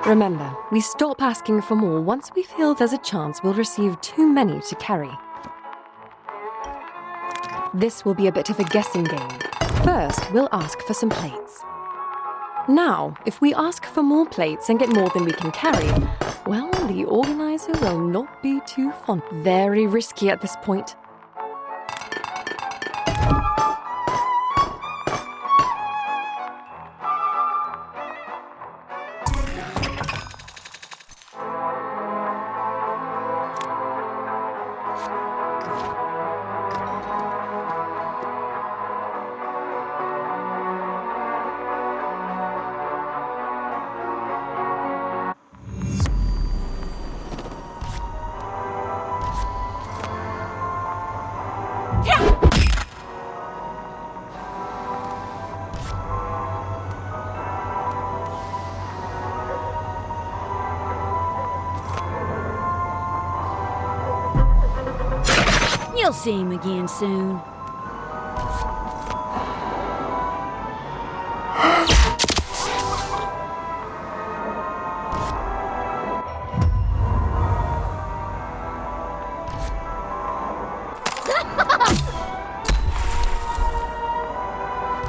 Remember, we stop asking for more once we feel there's a chance we'll receive too many to carry. This will be a bit of a guessing game. First, we'll ask for some plates. Now, if we ask for more plates and get more than we can carry, well, the organizer will not be too fond. Very risky at this point. You'll see him again soon.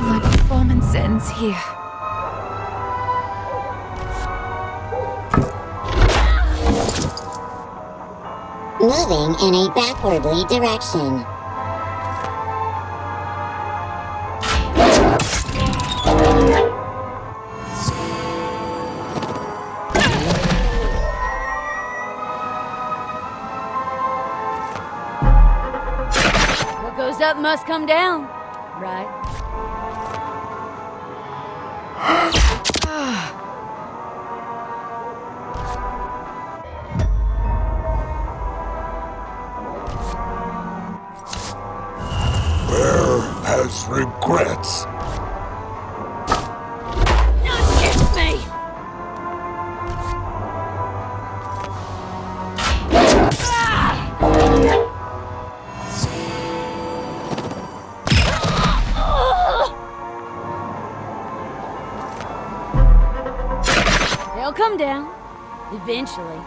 My performance ends here. Moving in a backwardly direction. What goes up must come down, right? Has regrets. Not kiss me! They'll come down, eventually.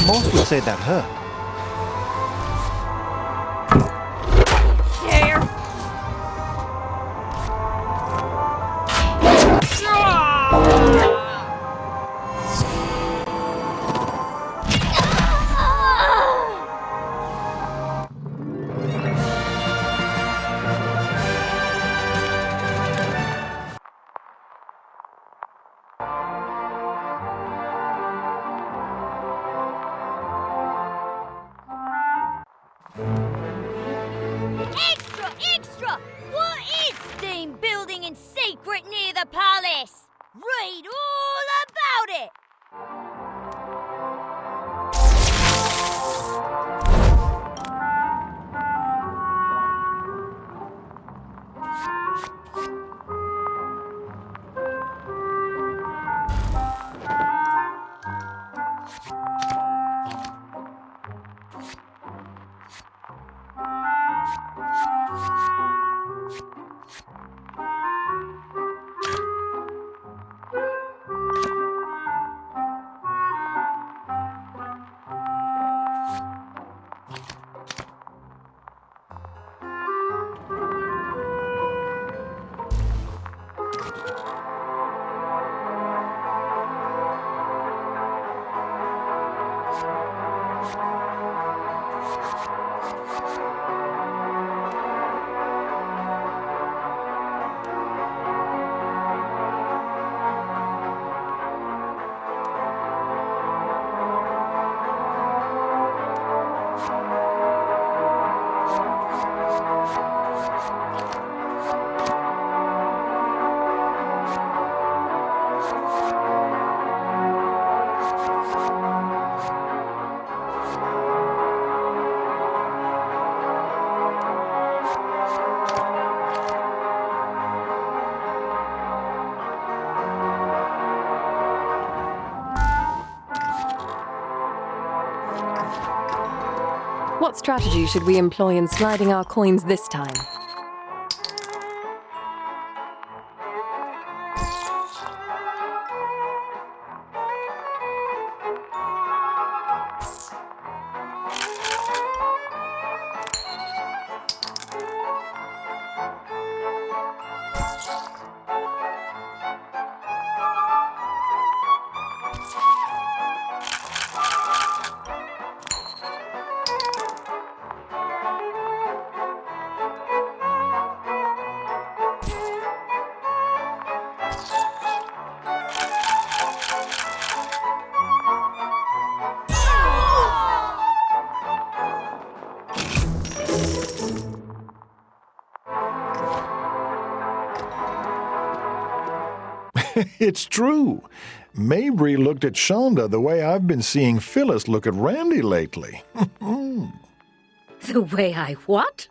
Most would say that hurt. There! What strategy should we employ in sliding our coins this time? It's true. Mabry looked at Shanda the way I've been seeing Phyllis look at Randy lately. The way I what?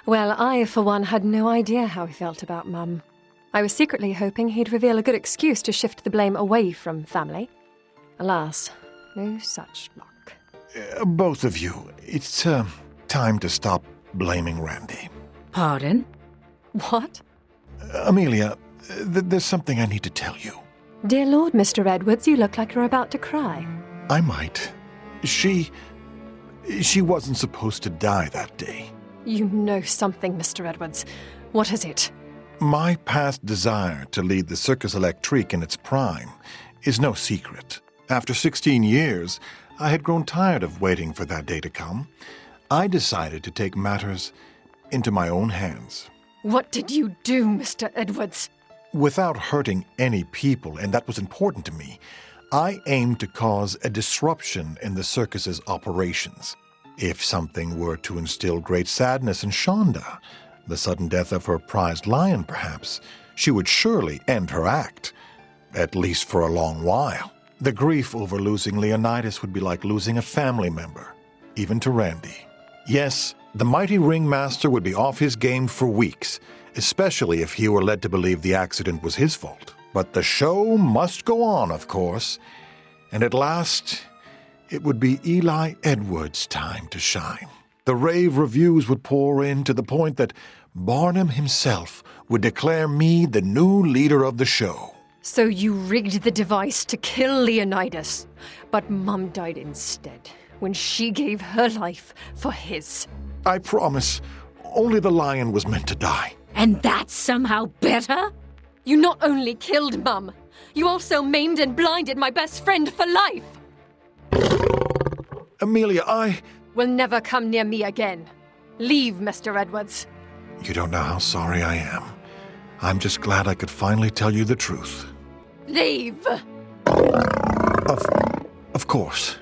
Well, I, for one, had no idea how he felt about Mum. I was secretly hoping he'd reveal a good excuse to shift the blame away from family. Alas, no such luck. Both of you, it's time to stop blaming Randy. Pardon? What? Amelia, there's something I need to tell you. Dear Lord, Mr. Edwards, you look like you're about to cry. I might. She wasn't supposed to die that day. You know something, Mr. Edwards. What is it? My past desire to lead the Circus Electrique in its prime is no secret. After 16 years, I had grown tired of waiting for that day to come. I decided to take matters into my own hands. What did you do, Mr. Edwards? Without hurting any people, and that was important to me, I aimed to cause a disruption in the circus's operations. If something were to instill great sadness in Shanda, the sudden death of her prized lion perhaps, she would surely end her act, at least for a long while. The grief over losing Leonidas would be like losing a family member, even to Randy. Yes, the mighty ringmaster would be off his game for weeks, especially if he were led to believe the accident was his fault. But the show must go on, of course, and at last it would be Eli Edwards' time to shine. The rave reviews would pour in to the point that Barnum himself would declare me the new leader of the show. So you rigged the device to kill Leonidas, but Mum died instead when she gave her life for his. I promise, only the lion was meant to die. And that's somehow better? You not only killed Mum, you also maimed and blinded my best friend for life. Amelia, I... Will never come near me again. Leave, Mr. Edwards. You don't know how sorry I am. I'm just glad I could finally tell you the truth. Leave! Of course.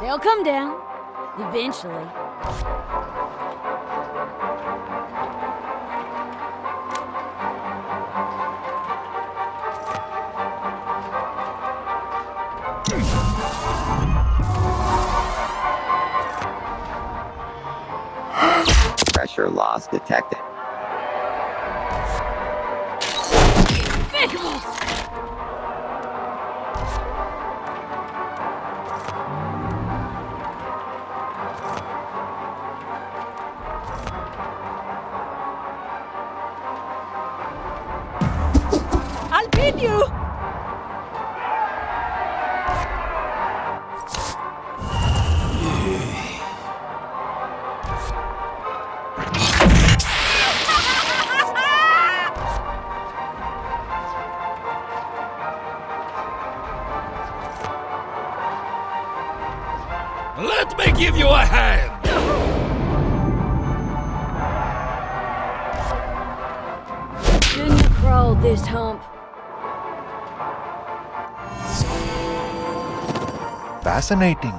They'll come down. Eventually. Pressure loss detected. Vehicles! I'll pin you! Let me give you a hand! Shouldn't have crawled this hump. Fascinating.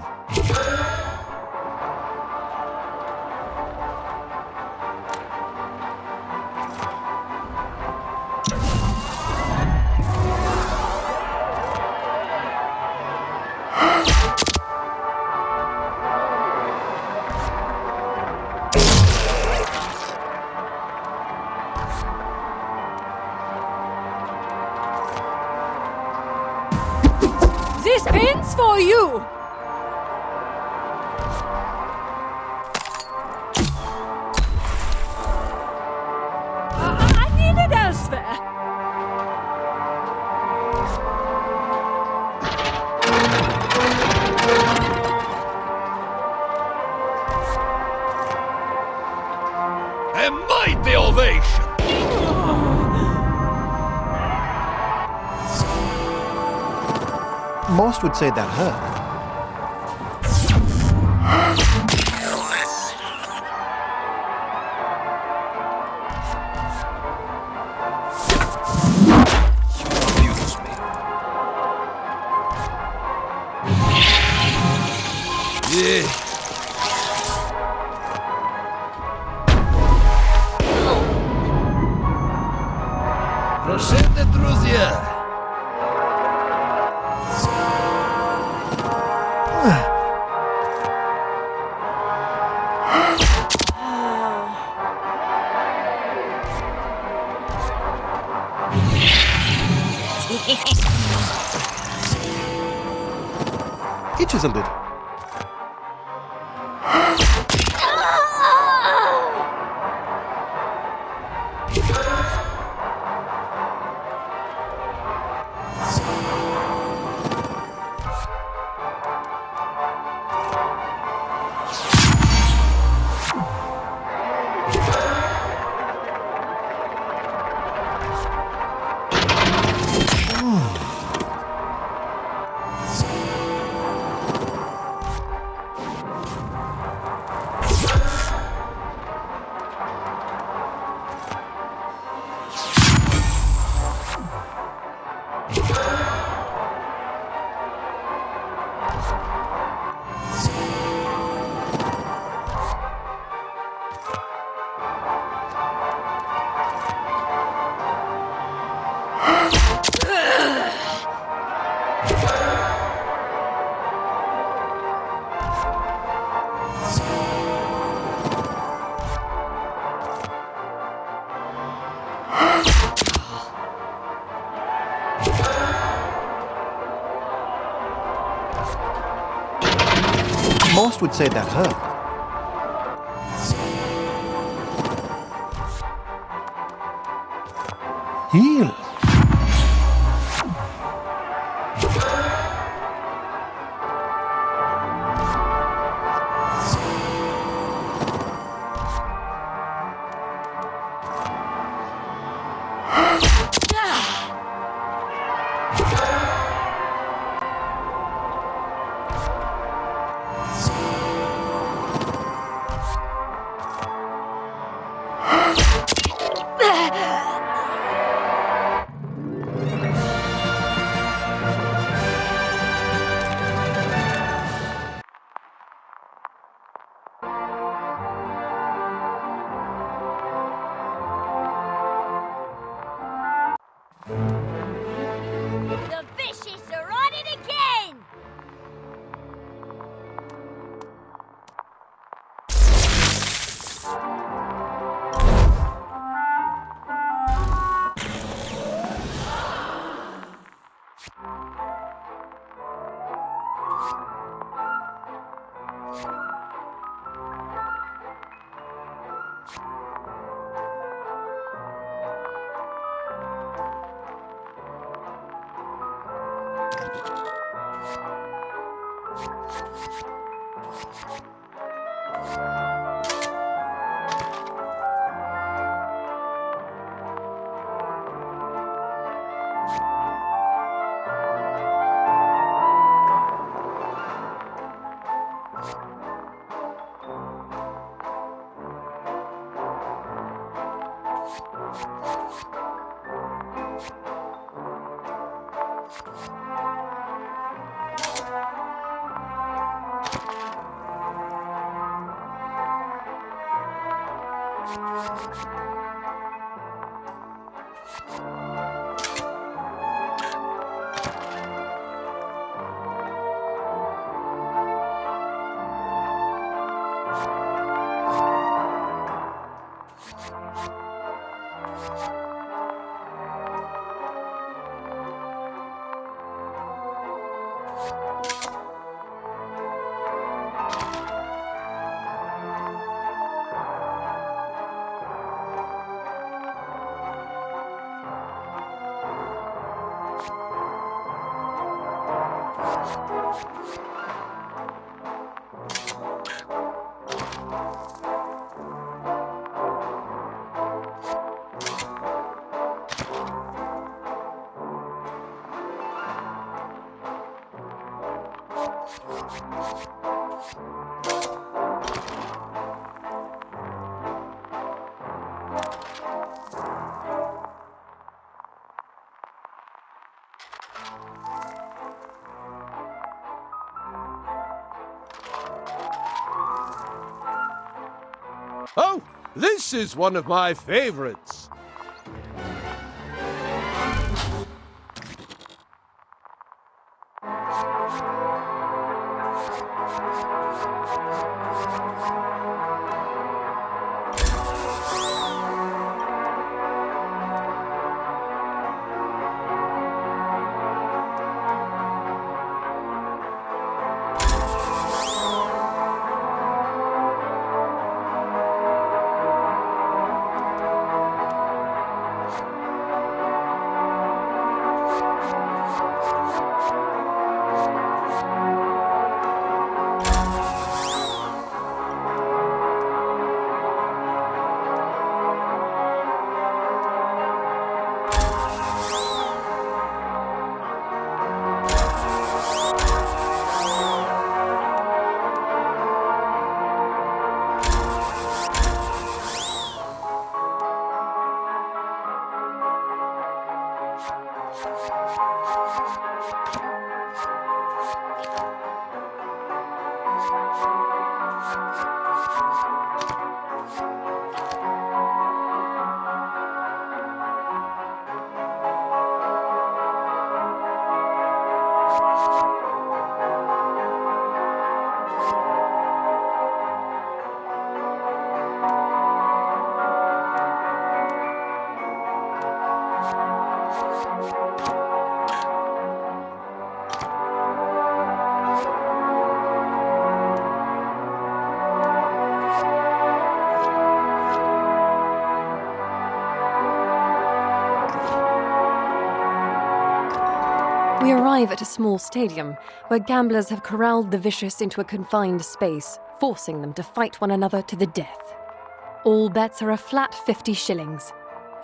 This pin's for you! I need it elsewhere. A mighty ovation! Most would say that hurt. Abuse me. Yeah. Прощайте, друзья! Itches a little. Most would say that hurt. Heal. The fishes are on it again! Oh, this is one of my favorites. We arrive at a small stadium where gamblers have corralled the vicious into a confined space, forcing them to fight one another to the death. All bets are a flat 50 shillings.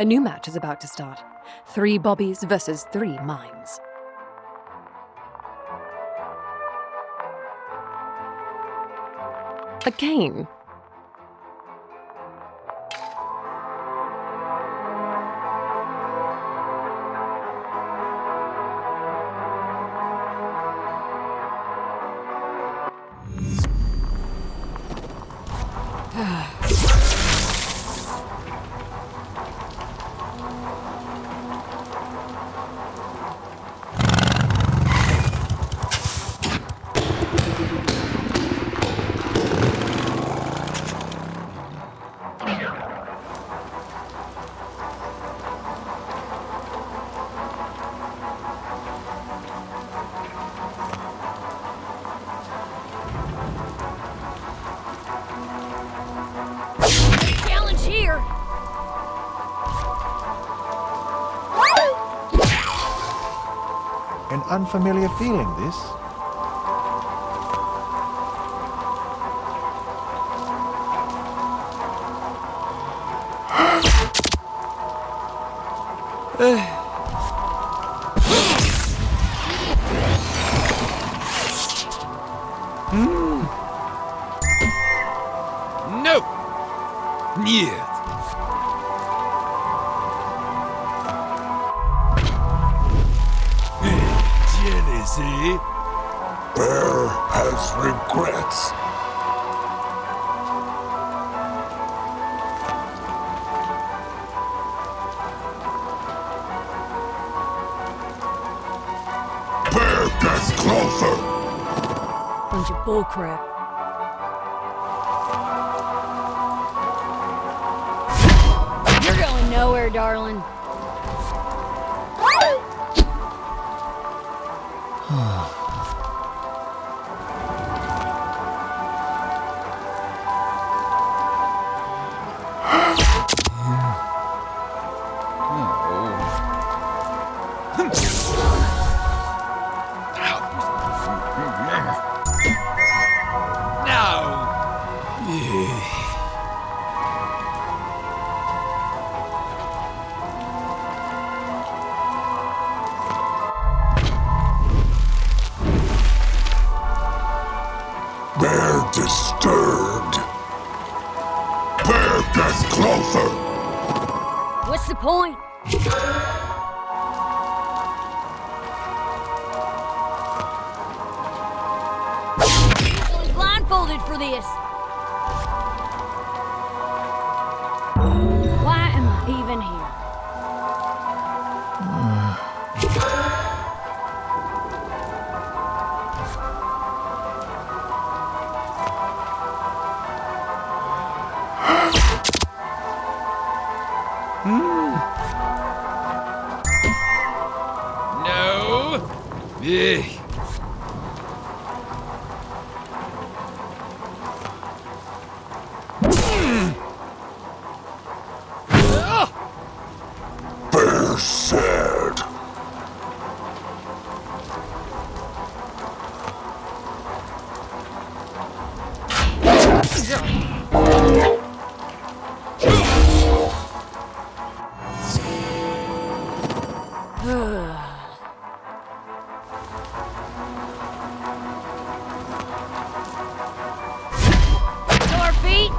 A new match is about to start. 3 bobbies versus 3 mines. A game. Challenge here! An unfamiliar feeling, this. No! Нет! Jealousy? Bear has regrets. Bear gets closer! Bunch of bullcrap. You're going nowhere, darling. gets closer. What's the point? Usually blindfolded for this. Why am I even here? No. Yeah. Bear said. Sore feet?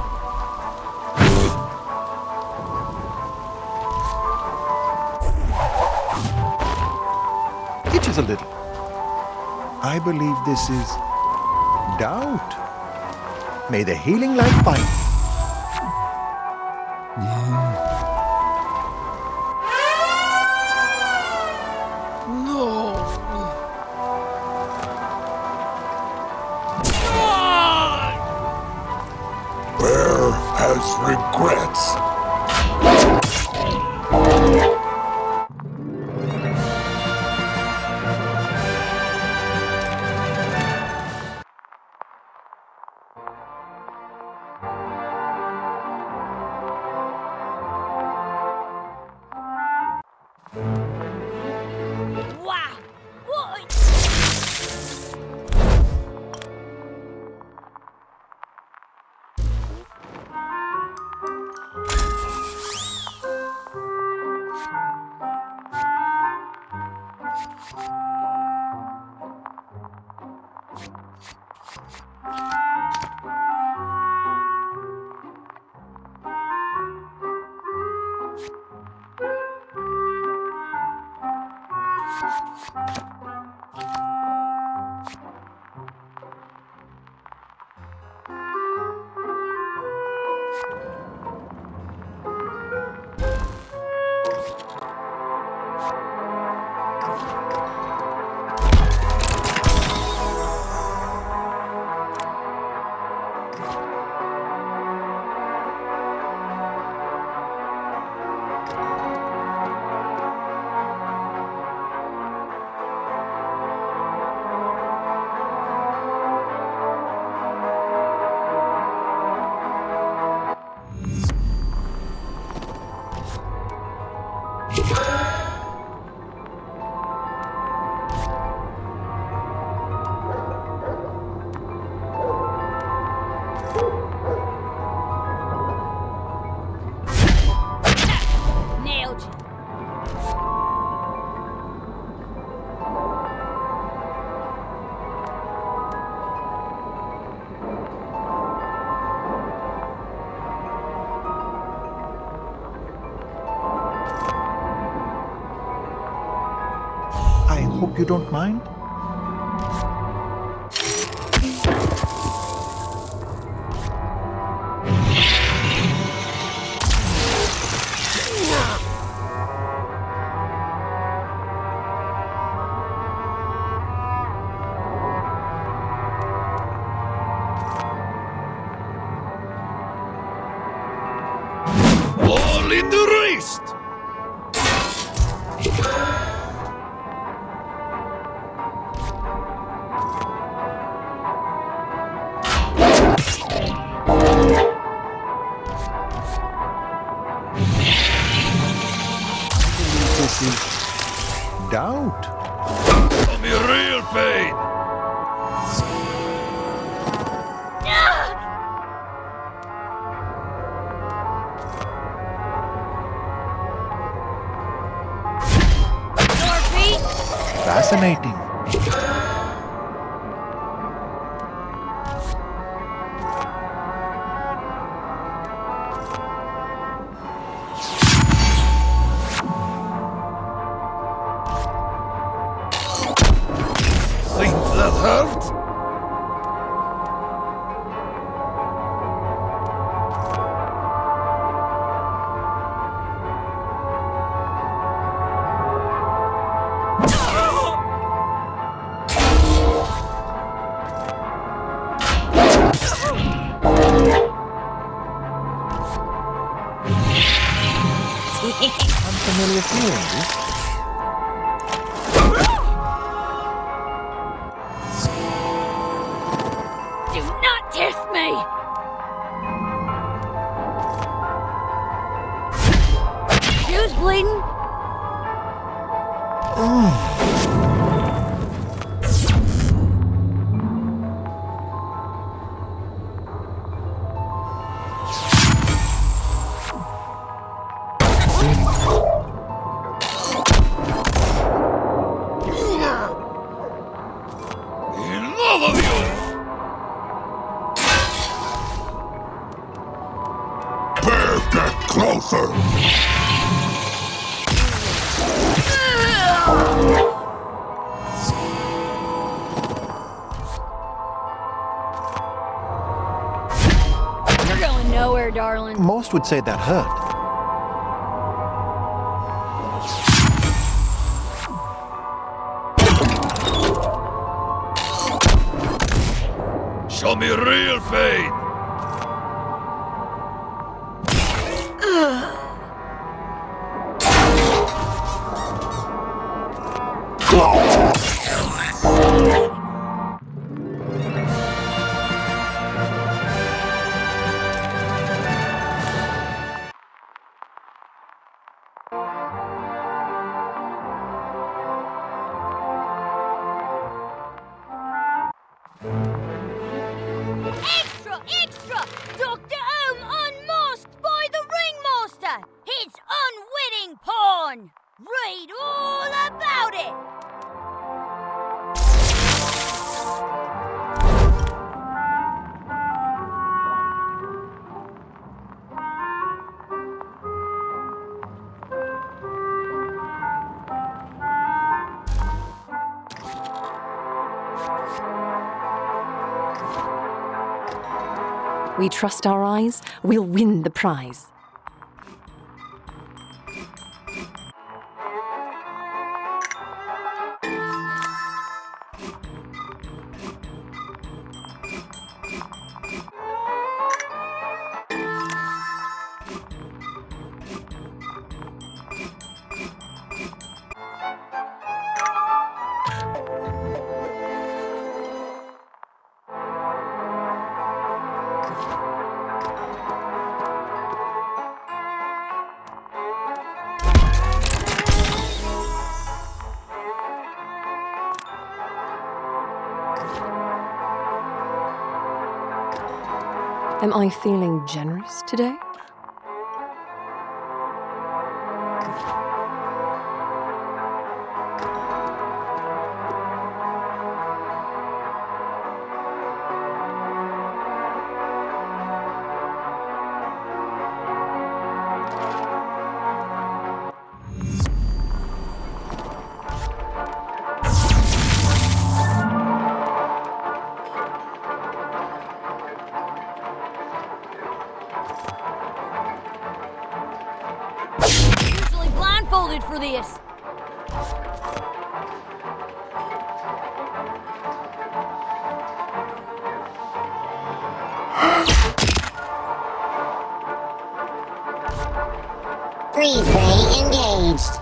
Itches a little. I believe this is doubt. May the healing light find. Bear has regrets. Wow! What? Nailed you. I hope you don't mind. All in the wrist. This is doubt. Show me real pain. Sore feet? Fascinating. Unfamiliar feeling, this? Do not test me! Shoes bleeding? Enough of you! Bear, get closer! You're going nowhere, darling. Most would say that hurt. Show me real faith! Extra! Extra! Dr. Ohm unmasked by the ringmaster! His unwitting pawn! Read all about it! We trust our eyes, we'll win the prize. Am I feeling generous today? Usually blindfolded for this. Freeze ray engaged.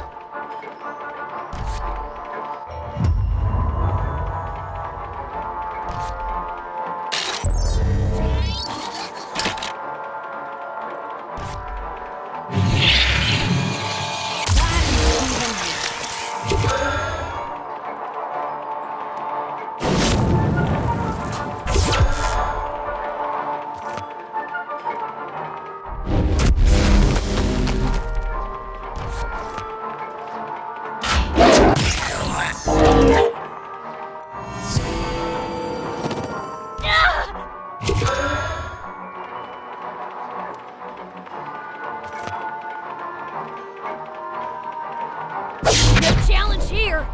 No challenge here.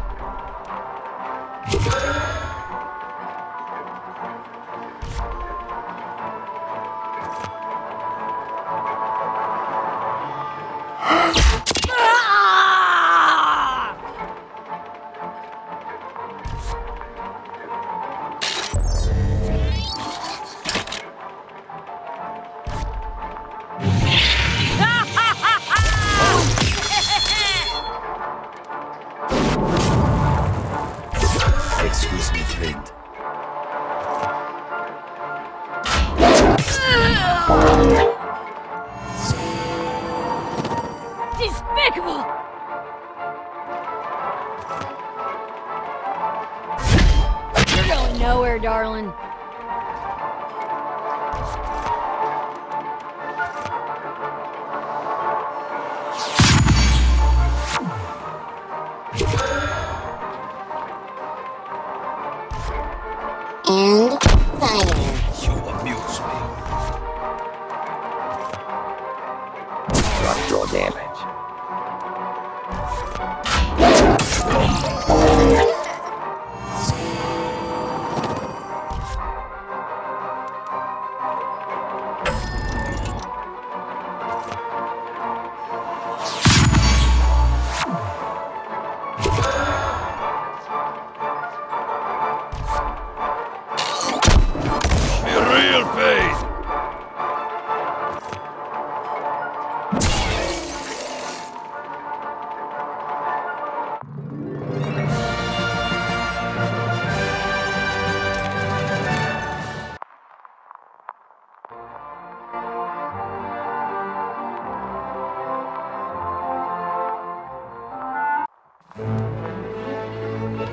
Despicable! You're going nowhere, darling. And fire. You amuse me. Structural damage. Be real fade.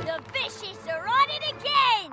The vicious are on it again!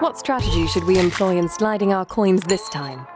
What strategy should we employ in sliding our coins this time?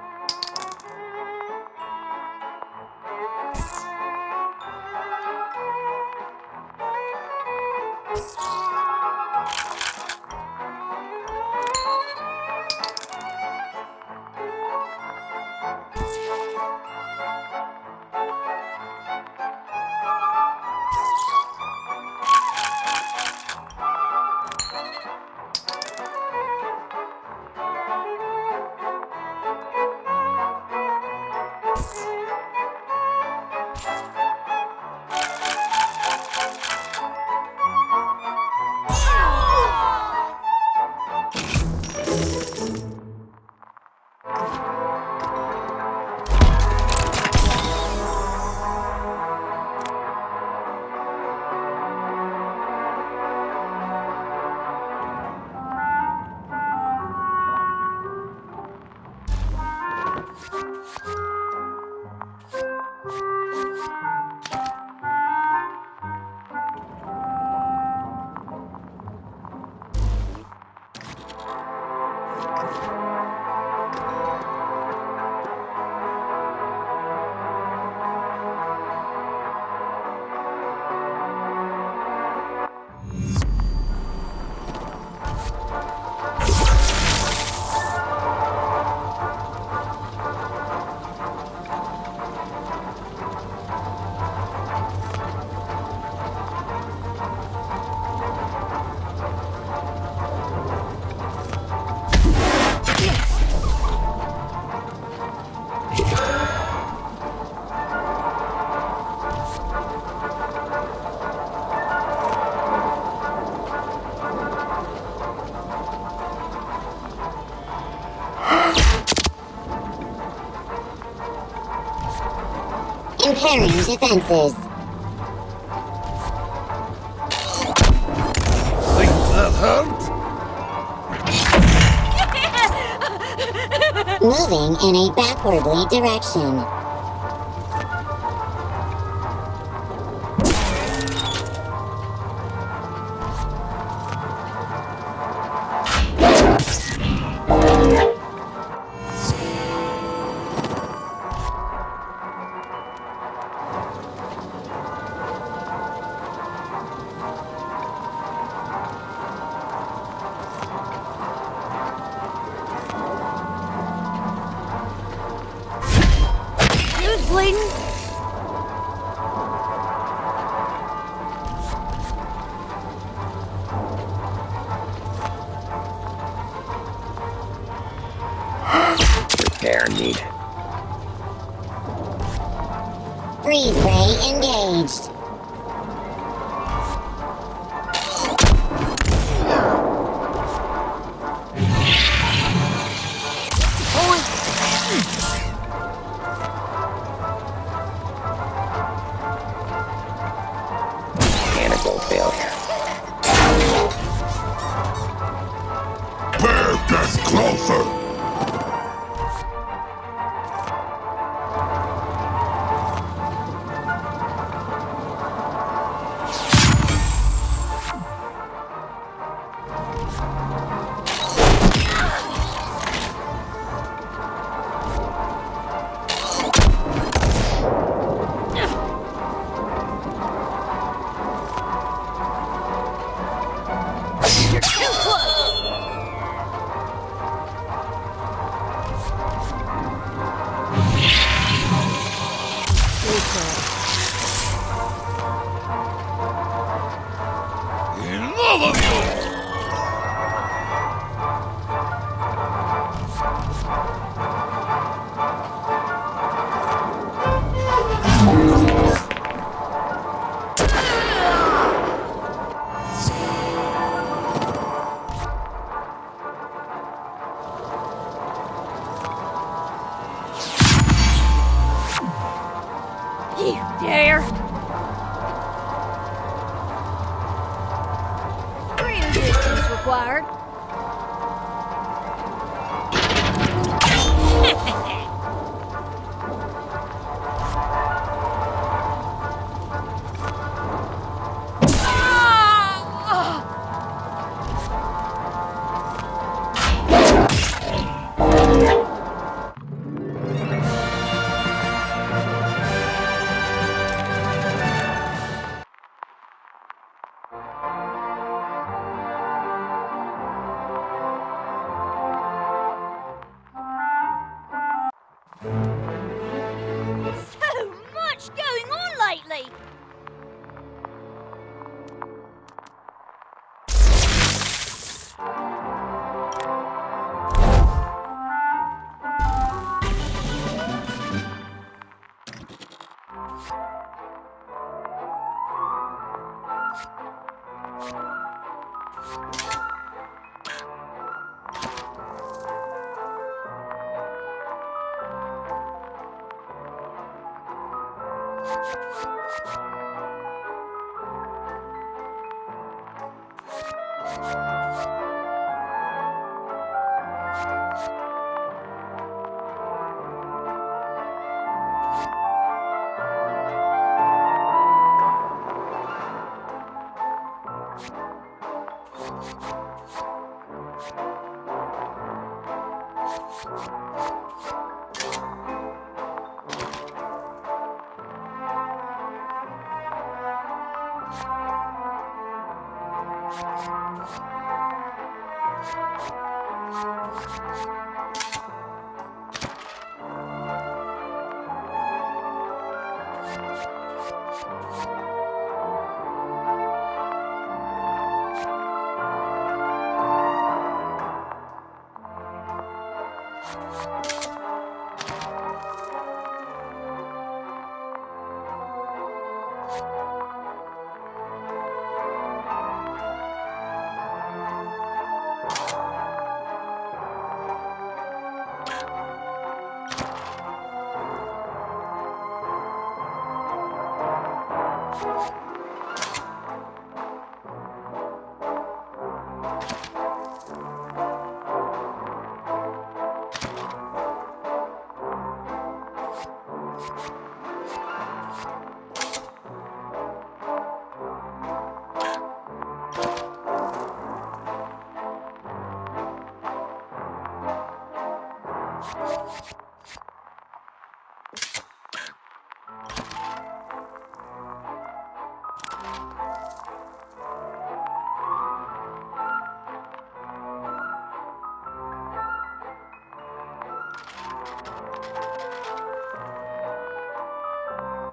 Impairing defenses. Think that hurt? Moving in a backwardly direction. Who's bleeding? Repair needed. Freeze ray engaged. Mechanical failure. Bear gets closer! You're too close! Enough of you! You dare! Greater distance required. So much going on lately!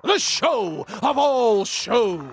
The show of all shows!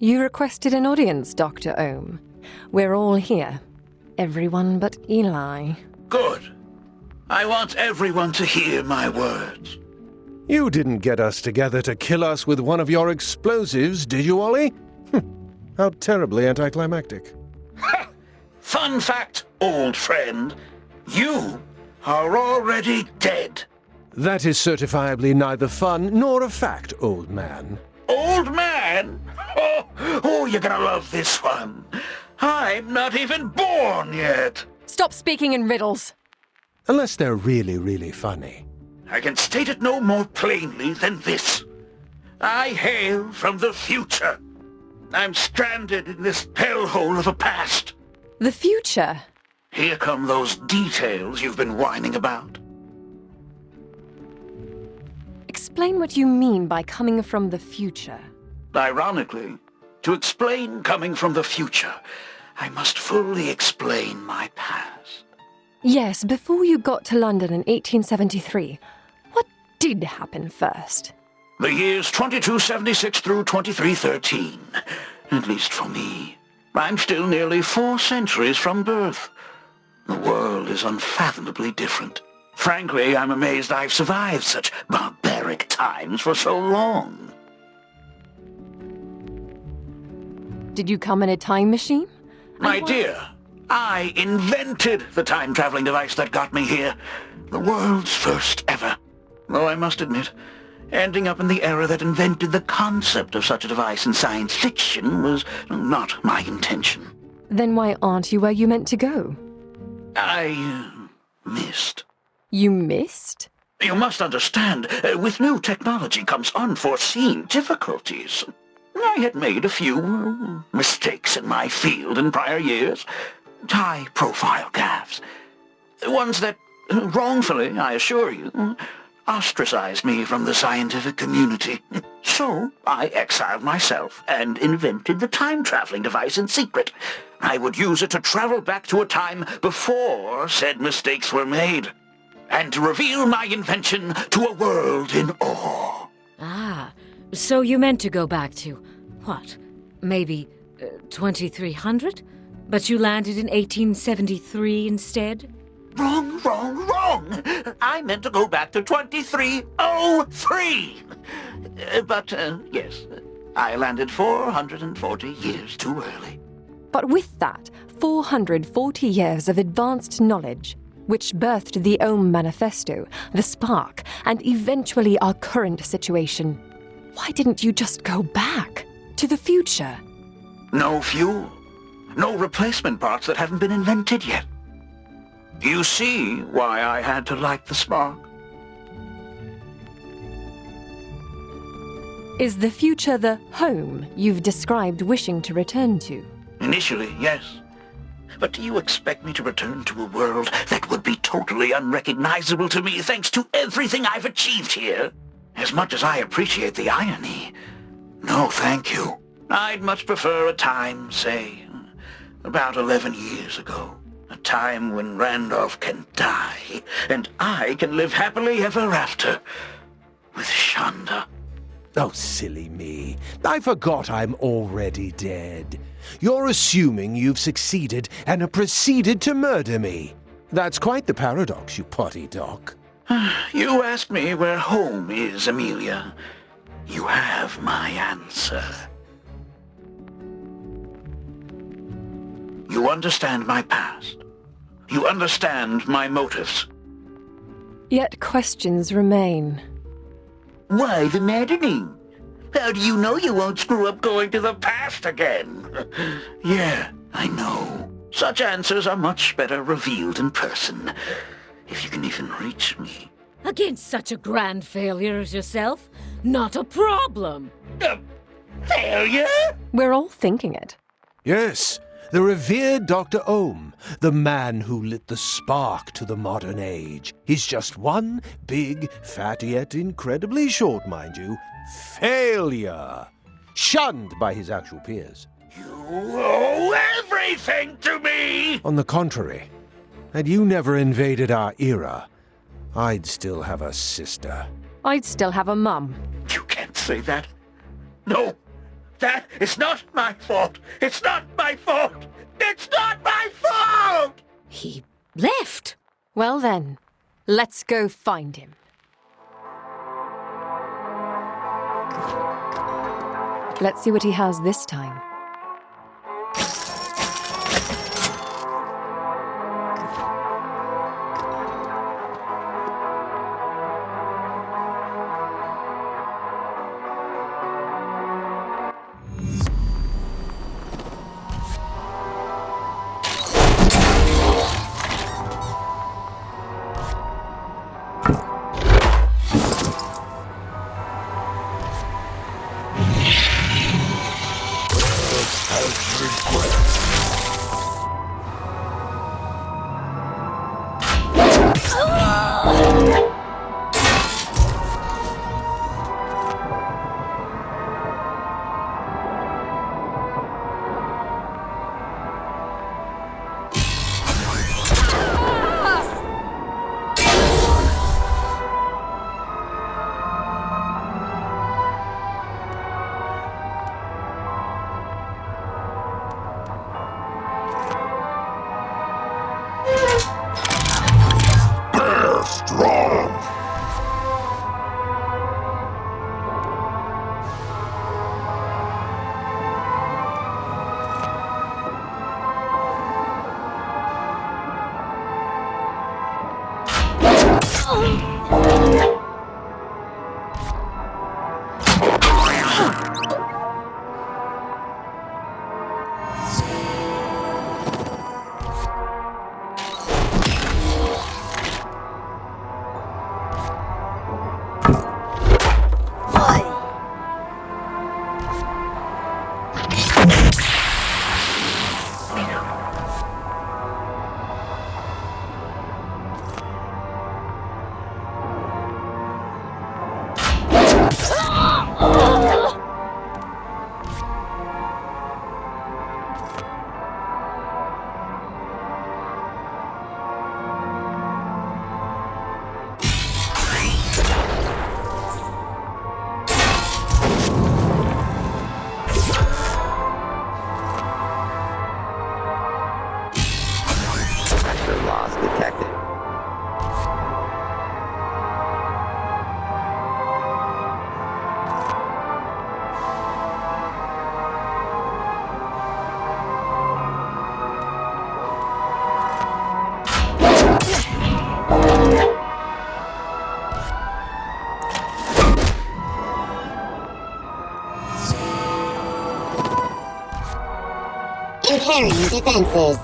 You requested an audience, Dr. Ohm. We're all here. Everyone but Eli. Good. I want everyone to hear my words. You didn't get us together to kill us with one of your explosives, did you, Ollie? How terribly anticlimactic. Fun fact, old friend. You are already dead. That is certifiably neither fun nor a fact, old man. Old man? Oh, you're gonna love this one. I'm not even born yet. Stop speaking in riddles! Unless they're really, really funny. I can state it no more plainly than this. I hail from the future. I'm stranded in this hellhole of a past. The future? Here come those details you've been whining about. Explain what you mean by coming from the future. Ironically, to explain coming from the future, I must fully explain my past. Yes, before you got to London in 1873, what did happen first? The years 2276 through 2313. At least for me. I'm still nearly 4 centuries from birth. The world is unfathomably different. Frankly, I'm amazed I've survived such barbaric times for so long. Did you come in a time machine? My dear, I invented the time-traveling device that got me here. The world's first ever. Though I must admit, ending up in the era that invented the concept of such a device in science fiction was not my intention. Then why aren't you where you meant to go? I missed. You missed? You must understand, with new technology comes unforeseen difficulties. I had made a few mistakes in my field in prior years. High-profile gaffes. Ones that, wrongfully, I assure you, ostracized me from the scientific community. So I exiled myself and invented the time-traveling device in secret. I would use it to travel back to a time before said mistakes were made, and to reveal my invention to a world in awe. Ah, so you meant to go back to, what, maybe 2300? But you landed in 1873 instead? Wrong, wrong, wrong! I meant to go back to 2303! But, yes, I landed 440 years too early. But with that, 440 years of advanced knowledge, which birthed the Ohm Manifesto, the spark, and eventually our current situation. Why didn't you just go back to the future? No fuel. No replacement parts that haven't been invented yet. You see why I had to light the spark. Is the future the home you've described wishing to return to? Initially, yes. But do you expect me to return to a world that would be totally unrecognizable to me thanks to everything I've achieved here? As much as I appreciate the irony, no thank you. I'd much prefer a time, say, about 11 years ago. A time when Randolph can die, and I can live happily ever after with Shanda. Oh, silly me. I forgot I'm already dead. You're assuming you've succeeded and have proceeded to murder me. That's quite the paradox, you potty doc. You asked me where home is, Amelia. You have my answer. You understand my past. You understand my motives. Yet questions remain. Why the maddening? How do you know you won't screw up going to the past again? Yeah, I know. Such answers are much better revealed in person. If you can even reach me. Against such a grand failure as yourself? Not a problem. Failure? We're all thinking it. Yes, the revered Dr. Ohm, the man who lit the spark to the modern age. He's just one big, fat, yet incredibly short, mind you, failure. Shunned by his actual peers. You owe everything to me! On the contrary, had you never invaded our era, I'd still have a sister. I'd still have a mum. You can't say that. No, that is not my fault. It's not my fault. It's not my fault! He left. Well then, let's go find him. Let's see what he has this time. Strong. Pressure loss detected. Impairing defenses.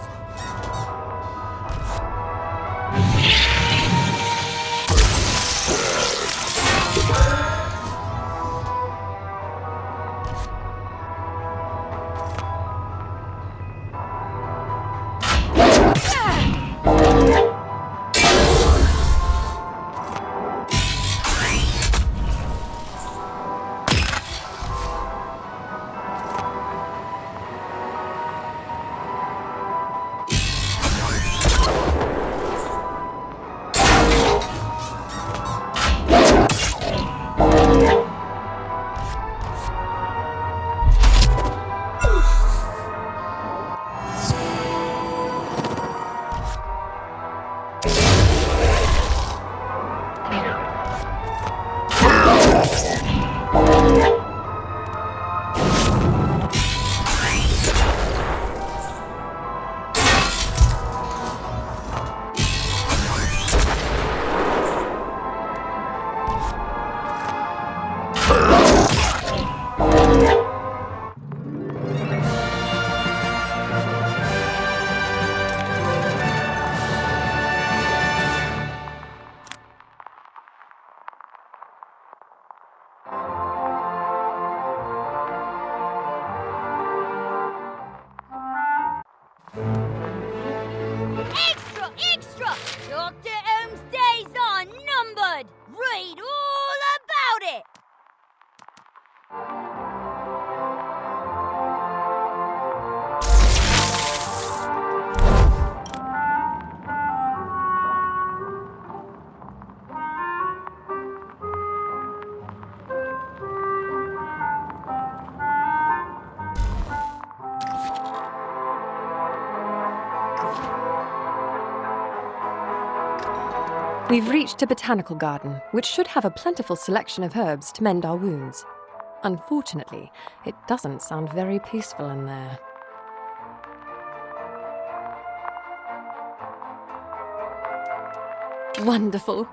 We've reached a botanical garden, which should have a plentiful selection of herbs to mend our wounds. Unfortunately, it doesn't sound very peaceful in there. Wonderful.